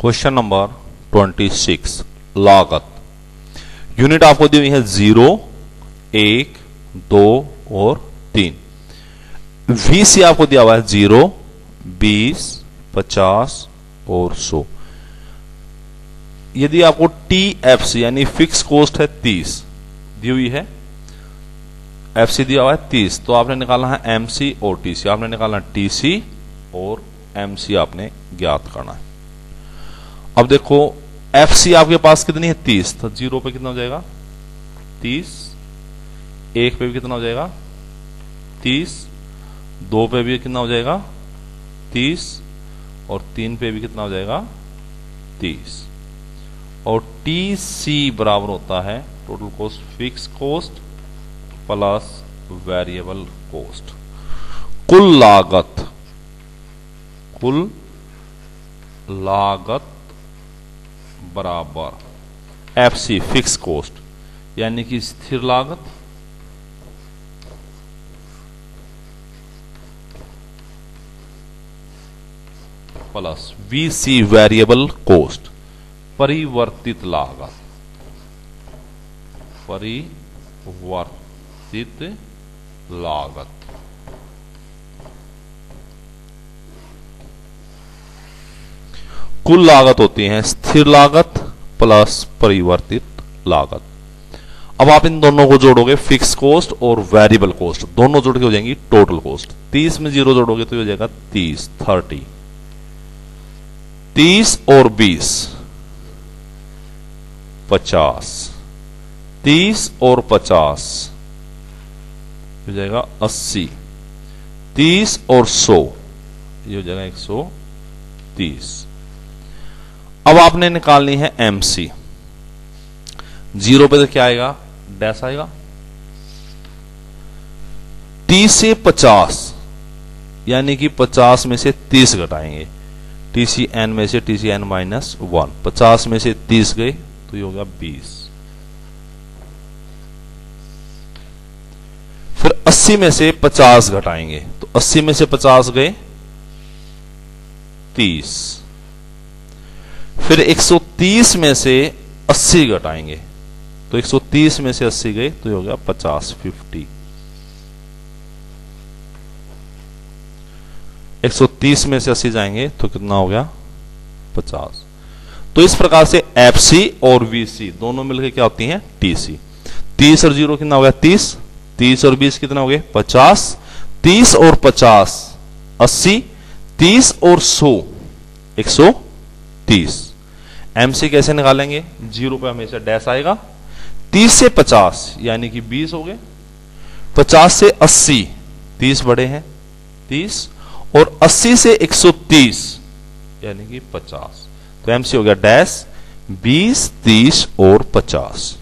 Question number 26 लागत। Unit आपको दी हुई है 0, 1, 2 और 3। वीसी आपको दिया हुआ है 0, 20, 50 और 100। यदि आपको टीएफसी यानी फिक्स कॉस्ट है 30 दी हुई है, एफसी दिया हुआ है 30, तो आपने निकालना है एमसी और टीसी। आपने निकालना है टीसी और एमसी आपने ज्ञात करना है। अब देखो एफसी आपके पास कितनी है 30, तो 0 पे कितना हो जाएगा 30, 1 पे भी कितना हो जाएगा 30, 2 पे भी कितना हो जाएगा 30 और 3 पे भी कितना हो जाएगा 30। और टीसी बराबर होता है total cost fix cost plus variable cost. कुल लागत बराबर एफसी फिक्स कॉस्ट यानी कि स्थिर लागत प्लस वीसी वेरिएबल कॉस्ट परिवर्तित लागत। कुल लागत होती है स्थिर लागत प्लस परिवर्तित लागत। अब आप इन दोनों को जोड़ोगे फिक्स कॉस्ट और वेरिएबल कॉस्ट, दोनों जोड़ के हो जाएंगी टोटल कॉस्ट। 30 में 0 जोड़ोगे तो हो जाएगा 30, 30 और 20 50, 30 और 50 हो जाएगा 80, 30 और 100 ये हो जाएगा 130। अब आपने निकालनी है एमसी। 0 पे तो क्या आएगा डैश आएगा, 30 से 50 यानी कि 50 में से 30 घटाएंगे, टीसीएन में से टीसीएन माइनस 1, 50 में से 30 गए तो ये होगा 20। फिर 80 में से 50 घटाएंगे तो 80 में से 50 गए 30। फिर 130 में से 80 घटाएंगे तो 130 में से 80 गए तो ये हो गया 50, 50। 130 में से 80 जाएंगे तो कितना हो गया 50। तो इस प्रकार से एफसी और वीसी दोनों मिलकर क्या होती हैं टीसी। 30 और 0 कितना हो गया 30, 30 और 20 कितना हो गए 50, 30 और 50 80, 30 और 100 130। एमसी कैसे निकालेंगे, 0 पे हमेशा डैश आएगा, 30 से 50 यानी कि 20 हो गए, 50 से 80 30 बड़े हैं 30 और 80 से 130 यानी कि 50। तो एमसी हो गया डैश 20, 30 और 50।